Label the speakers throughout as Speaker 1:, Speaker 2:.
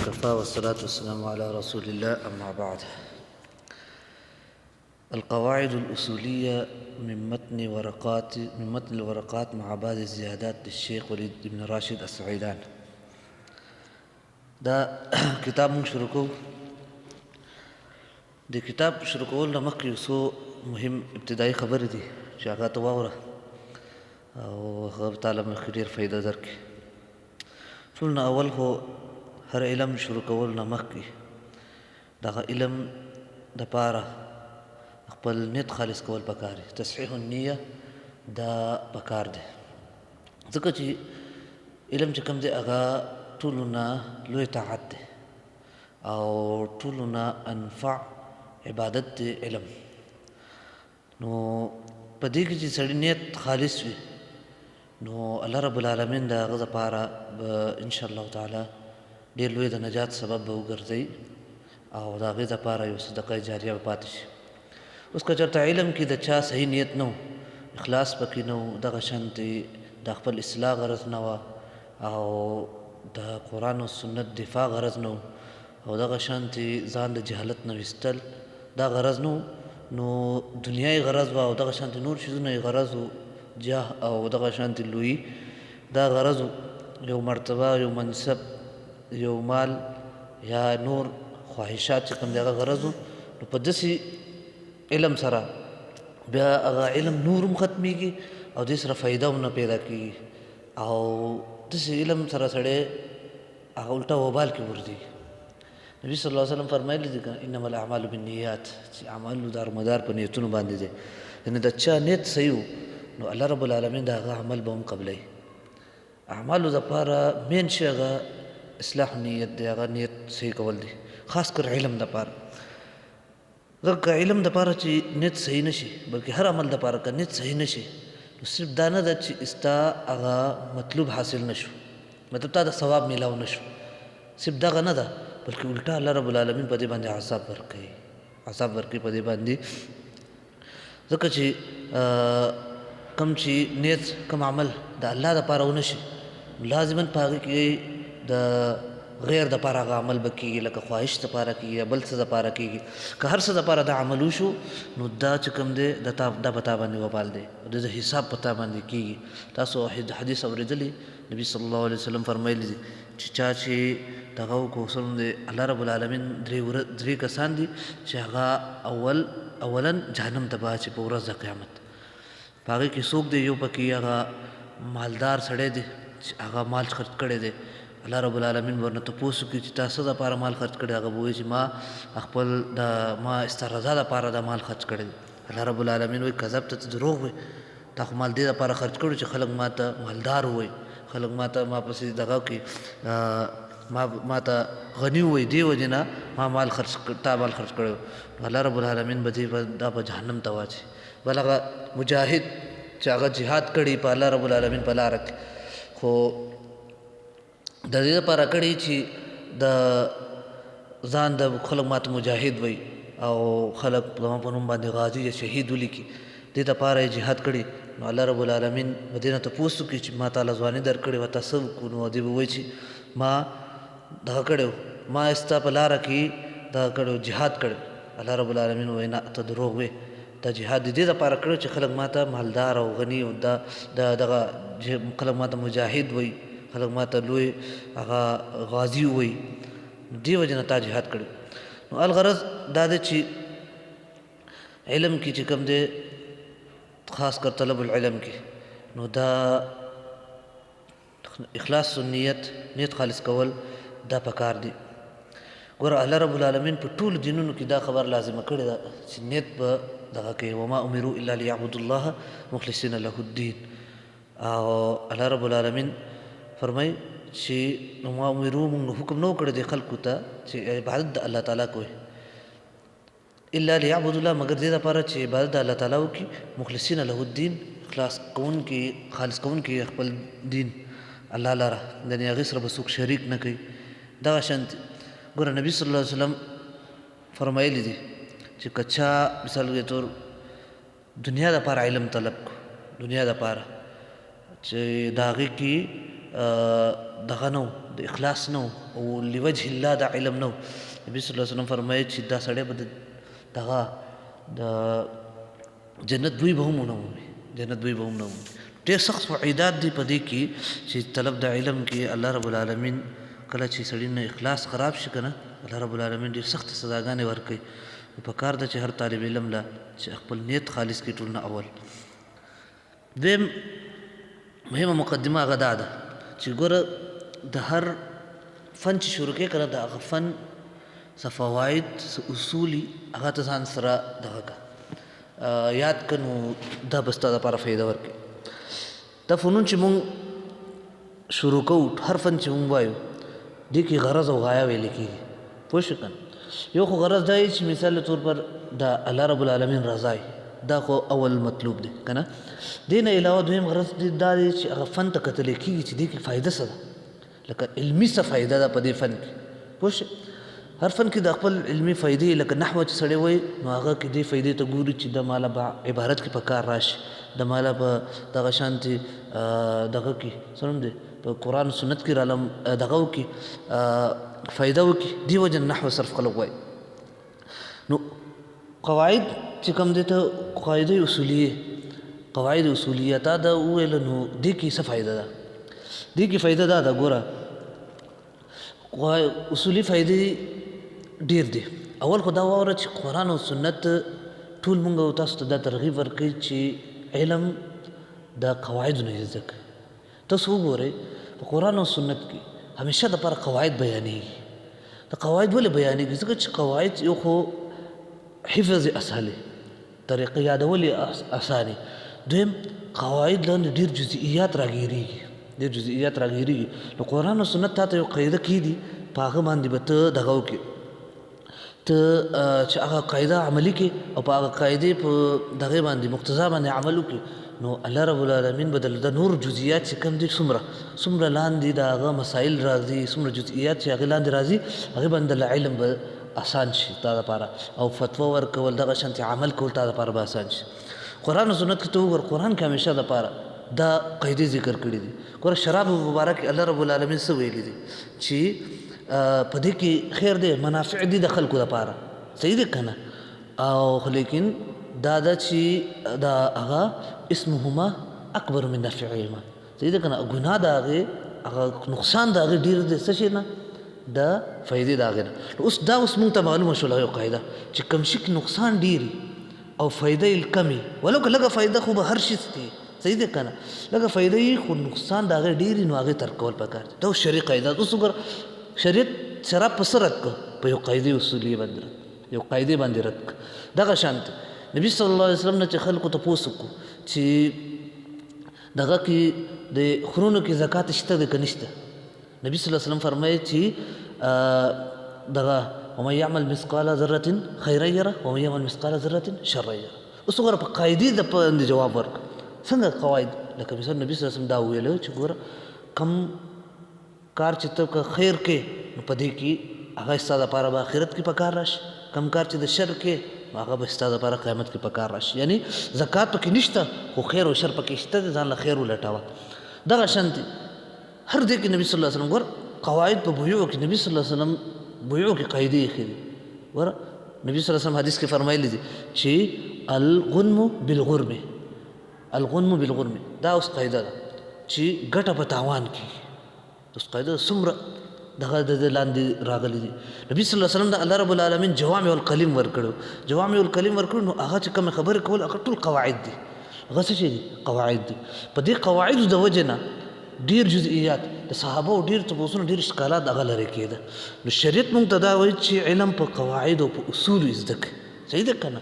Speaker 1: وكفى والصلاة والسلام على رسول الله أما بعد. القواعد الأصولية من متن الورقات مع بعض الزيادات للشيخ وليد بن راشد السعيدان. دا کتاب مونږ شروع کوو. د کتاب شروع کولو نه مخکې یو څو مهم ابتدایي خبرې دي چې هغه ته واوره او هغه تعالی مخکې ډېر فایده درکړي. ټول نه اول خو هر علم شروع کولو نه مخکې دغه علم دپاره خپل نیت خالص کول پکار دی. تصحیح النیه دا پکار دی، ځکه چې علم چې کوم دی هغه ټولو نه لوی طاعت دی او ټولو نه انفع عبادت دی علم. نو په دې کې چې سړي نیت خالص وي نو الله رب العالمین د هغه دپاره به انشاءالله تعالی ډېر لوی د نجات سبب به وګرځوي او د هغې دپاره یو صدقه جاریه به پاتې شي. اوس که چېرته علم کې د چا صحیح نیت نه و، اخلاص پکې نه و، دغه شانتې د خپل اصلاح غرض نه وه او د قرآن و سنت دفاع غرض نه و او دغه شانتې ځان د جهالت نه ویستل دا غرض نه و، نو دنیای غرض وه او دغه شانتې نور چیزونه یې غرض و، جاه او دغه شانتې لویي دا غرض و، یو مرتبه، یو منصب، یو مال یا نور خواهشات چې کوم دی هغه غرض و. نو په داسې علم سره بیا هغه علم نور هم ختمیږي او دې سره فایده هم نه پیدا کېږي او داسې علم سره سړی هغه الټا وبال کې ورځي. نبي صلی الله علیه وسلم فرمایلی دي که انما الاعمال بالنیات، چې اعمالو دارمدار په نیتونو باندې دی. یعنې د چا نیت صحیح و نو الله رب العالمین د هغه عمل به هم قبلوي. اعمالو دپاره مین شي هغه اصلاح نیت دی، هغه نیت صحیح کول دی، خاص کر علم دپاره. ځکه که علم دپاره چې نیت صحیح نه شي بلکې هر عمل دپاره که نیت صحیح نه شي نو صرف دا نه ده چې ستا هغه مطلوب حاصل نه شو، مطلب تا د ثواب میلاو نه شو، صرف دغه نه ده بلکې الټا الله رب العالمین په دې باندې عذاب ورکوي، عذاب ورکوي په دې باندې. ځکه چې کوم چې نیت کوم عمل د الله دپاره ونه شي لازما په هغې کې د غیر دپاره هغه عمل به کېږي، لکه خواهش دپاره کېږي یا بل څه دپاره کېږي. که هر څه دپاره دا عمل وشو نو دا چې کوم دی دا په تا باندې وبال دی، د حساب په تا باندې کېږي. تاسو حدیث اورېدلی، نبي صلی الله علیه وسلم فرمایلی دي چې چا چې دغه وکړو سم دی الله رب العالمین درې کسان دي چې هغه اولا جهنم ته به اچي په ورځ د قیامت. په هغې کې څوک دی؟ یو پکې هغه مالدار سړی دی چې هغه مال خرڅ کړی دی. الله رب العالمین ورنه تپوس وکړي چې تا څه دپاره مال خرڅ کړی؟ هغه به وایي چې ما ستا رضا دپاره دا مال خرڅ کړی دی. الله رب العالمین وایي کذبت، ته دروغ وایي، تا خو مال دې دپاره خرڅ کړو چې خلک ما ته مالدار ووایي، خلک ما پسې دغه کړي، ما ته غني ووایي، دې وجې نه تا مال خرڅ کړی. الله رب العالمین به دا په جهنم ته واچي. بل هغه مجاهد چې هغه جهاد کړي په الله رب العالمین په لاره کې، خو د دې دپاره کړي چې د ځان د خلک ماته مجاهد وایي او خلک زما په نوم باندې غازي یا شهید ولیکي، دې دپاره یې جهاد کړي. نو الله رب العالمین به دې نه تپوس وکړي چې ما تعالی ځواني درکړې وه، تا څه وکړو؟ نو دې به وایي چې ما دغه کړی و، ما ستا په لاره کې دغه کړی و، جهاد کړی. الله رب العالمین وایي نه، ته دروغ وایې، دا جهاد دې دپاره کړی چې خلک ما ته مالدار او غني او دغه خلک ما ته مجاهد وایي، خلک ما ته لوی هغه غازي وایي، دې وجې نه تا جهاد کړی. نو الغرض دا دی چې علم کې چې کوم دی خاص کر طلب العلم کې نو دا اخلاص نیت خالص کول دا پکار دی. ګوره الله رب العالمین په ټولو دینونو کې دا خبر لازمه کړې ده چې نیت به دغه کوي، وما امروا الا لیعبدوا الله مخلصین له الدین. او الله رب العالمین فرمای چې وما امروا، موږ حکم نه وکړی دی خلکو ته چې عبادت د الله تعالی کوي، الا لیعبدوا الله، مگر دې دپاره چې عبادت د الله تعالی وکړي، مخلصین له الدین، خالص کوونکي خپل دین الله لره، یعنې هغې سره به څوک شریک نه کوي. دغه شانتې ګوره نبي صلی الله علیه وسلم فرمایلی دي چې که چا مثال کے طور دنیا دپاره علم طلب کو، دنیا دپاره چې د هغې کې دغه نه د اخلاص نه او لوجه الله د علم نه. نبي صلی الله علیه وسلم فرمایي چې دا سړی به دغه د جنت بوی به هم ونه مومي، جنت بوی به هم نه مومي. ډېر سخت وعیدات دي په دې کې چې طلب د علم کې الله رب العالمین کله چې سړي نه اخلاص خراب شي که نه، الله رب العالمین ډېر سختې سزاګانې ورکوي. نو په کار ده چې هر طالب علم له چې خپل نیت خالص کړي ټول نه اول. دویم مهمه مقدمه هغه دا ده چې ګوره د هر فن چې شروع کوې که نه، د هغه فن څه فواید څه اصولي هغه ته ځان سره دغه که یاد که، نو دا به ستا دپاره فایده ورکوي. دا فنون چې مونږ شروع کوو، هر فن چې مونږ وایو دې کې غرض او غایه ویل کېږي. پوه شو که نه؟ یو خو غرض دا چې مثال طور پر د الله رب العالمین رضا دا خو اول مطلوب دی که نه. دې نه علاوه دویم غرض دا دی چې هغه فن ته کتلی کېږي چې دې کې فایده څه ده، لکه علمي څه فایده ده په دې فن کې. پوه شئ؟ هر فن کې د خپل علمي فایدې، لکه نحوه چې سړی وایي نو هغه کې دې فایدې ته ګوري چې د ماله به عبارت کې په کار راشي، د ماله به دغه شانتې دغه کې څه نوم دی په قرآن سنت کې راله دغه وکړي فایده وکړي. دې وجه نحوه صرف خلک وایي. نو قواعد چې کوم دی ته قاعده اصولیه، قواعد اصولیه تا دا وویله، نو دې کې څه فایده ده؟ دې کې فایده دا ده ګوره اصولي فایدې ډېر دي. اول خو دا واوره چې قرآن او سنت ټول مونږ او تاسو ته دا ترغیب ورکوي چې علم د قواعدو نه زده کړئ. تاسو وګورئ په قرآن او سنت کې همیشه دپاره قواعد بیانېږي. د قواعد ولې بیانېږي؟ ځکه چې قواعد یو خو حفظ اسهل، طریقه یادول اسانه. دویم قواعد لاندې ډېر جزئیات راګیرېږي، ډېر جزئیات راګیرېږي. نو قرآن او سنت تا ته یو قاعده کېدي، په هغه باندې به ته دغه وکړې، ته چې هغه قاعده عملي کړې او په هغه قاعدې په دغې باندې مقتضا باندې عمل وکړې، نو الله رب العالمین به د نور جزئیات چې کوم دي څومره لاندې د هغه مسایل راځي، څومره جزئیات چې هغې لاندې راځي، هغې باندې د علم به آسان شي تا دپاره، او فتوا ورکول دغه شانتې عمل کول تا دپاره به آسان شي. قرآن او سنت کې ته وګوره، قرآن کې همیشه دپاره دا قاعدې ذکر کړي دي. ګوره شراب مبارک الله رب العالمین څه ویلي دي چې په دې کې خیر دی، منافع دي د خلکو دپاره، صحیح دی که نه؟ او لیکن دا ده چې دا هغه اسمهما اکبر من نفعهما، صحیح دی که نه؟ ګناه د هغې هغه نقصان د هغې ډېر دی څه شي نه؟ د فایدې د هغې نه. اوس دا اوس مونږ ته معلومه شوله یو قاعده چې کوم شي کې نقصان ډېري او فایده یې کمې، ولو که لږه فایده خو به هر شي دی، صحیح دی که نه؟ لږه فایده یې خو نقصان د هغې ډېري، نو هغې ترک کول پکار دي. دا اوس شرعي قاعده. اوس وګوره شریعت شراب په څه رد کړه؟ په یو قاعدې اصولي باندې رد، یو قاعدې باندې رد کړه. دغه شانتې نبي صلی الله علیه وسلم نه چې خلکو تپوس وکړو چې دغه کې د خرونو کې زکات شته دی که نشته، نبي صلی الله علیه وسلم فرمایي چې دغه ومن یعمل مثقال ذرة خیرا یره ومن یعمل مثقال ذرة شرا یره. اوس وګوره په قاعدې د باندې جواب ورکړه. څنګه قواعد؟ لکه مثال نبي صلی الله علیه وسلم دا وویل چې ګوره کم کار چې ته که خیر کې نو په دې کې هغه ستا دپاره به آخرت کې په کار راشي، کم کار چې د شر کې هغه به ستا دپاره قیامت کې په کار راشي. یعنی زکات پکې نشته خو خیر او شر پکې شته دی، ځان له خیر ولټوه. دغه شانتې هر دې کې نبي صلی الله علیه وسلم ګوره قواعد په بیوع کې نبي صلی الله علیه وسلم بیوع کې قاعدې ایښې دي. ګوره نبي صلی الله علیه وسلم حدیث کې فرمایلی دي چې الغنم بالغرم، الغنم بالغرم، دا اوس قاعده ده چې ګټه په تاوان کېږي. اوس قاعده څومره دغه د لاندې راغلي دي. نبي صلی الله علیه وسلم د الله رب العالمین جوامع الکلم ورکړو، جوامع الکلم ورکړو، نو هغه چې کومې خبرې کول هغه ټول قواعد دي، هغه څه شي دي؟ قواعد دي. په دې قواعدو د وجې نه ډېر جزئیات د صحابو ډېر تپوسونه ډېر اشکالات هغه لرې کېده. نو شریعت مونږ ته دا وایي چې علم په قواعدو او په اصولو یې زده کړئ، صحیح ده که نه؟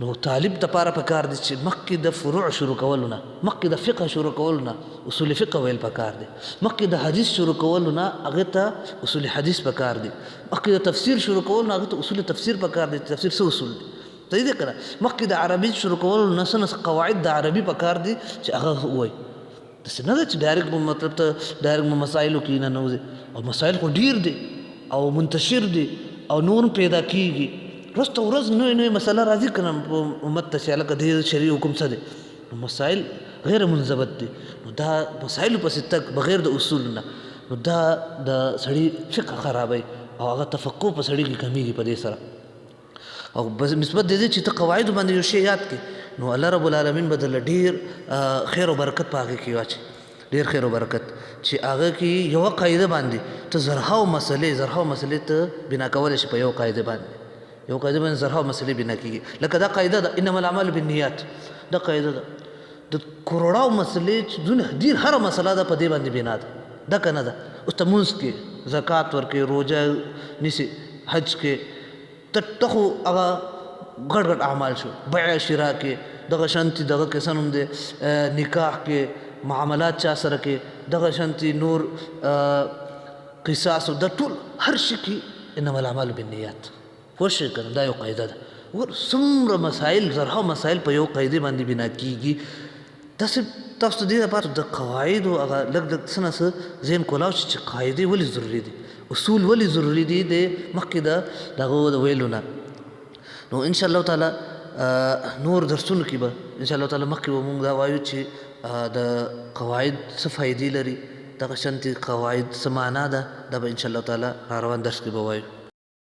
Speaker 1: نو طالب دپاره پکار دی چې مخکې د فروع شروع کولو نه، مخکې د فقه شروع کولو نه اصول فقه ویل پکار دی، مخکې د حدیث شروع کولو نه هغې ته اصول حدیث پکار دی، مخکې د تفسیر شروع کولو نه هغې ته اصول تفسیر پکار دی. تفسیر څه اصول دي؟ صحیح دی که نه؟ مخکې د عربي شروع کولو نه څه قواعد د عربي پکار دي چې هغه ووایي. داسې نه ده چې ډایرکټ به مطلب ته ډایرکټ به مسایلو کې نه نوځي، او مسایل خو ډېر دي او منتشر دي او نور پیدا کېږي. ورځ ته ورځ نوې نوې مسله راځي که نه په امت ته چې هلکه دې شرعي حکم څه دی. نو مسایل غیر منضبط دي. نو دا مسایلو پسې تګ بغیر د اصول نه، نو دا د سړي فقه خرابوي او هغه تفقه په سړي کې کمیږي په دې سره. او بس نسبت دې چې ته قواعد باندې یو شی یاد کړې نو الله رب العالمین به درله ډېر خیر او برکت په هغې کې واچي، ډېر خیر او برکت چې هغه کې یوه قاعده باندې ته زرهاو مسلې ته بنا کولی شي. په یو قاعده باندې زرهاو مسلې بنا کېږي. لکه دا قاعده ده انما الاعمال بالنیات، دا قاعده ده د کروڑاو مسلې چې دونه ډېر هره مسله ده په دې باندې بنا ده. دا که نه ده اوس ته مونځ کې زکات ورکوې، روژه نیسې، حج کې ته خو هغه ګډ ګډ اعمال شو. بیع شرا کې دغه شانتي دغه کې څه نوم دی نکاح کې معاملات چا سره کې دغه شانتي نور قصاص دا ټول هر شي کې انما الاعمال بالنیات. پوه شئ که نه؟ دا یو قاعده ده. ور څومره مسایل زرهاو مسایل په یو قاعدې باندې بنا کېږي. داسې تاسو ته دې لپاره د قواعدو هغه لږ لږ څه نه څه ذهن کولاو شي چې قاعدې ولې ضروري دي، اصول ولې ضروري دي د مخکې د هغو د ویلو نه. نو انشاءالله تعالی نور درسونو کې به انشاءالله تعالی مخکې به مونږ دا وایو چې د قواعد څه فایدې لري، دغه شانتې قواعد څه معنا ده، دا به انشاءالله تعالی را روان درس کې به وایو.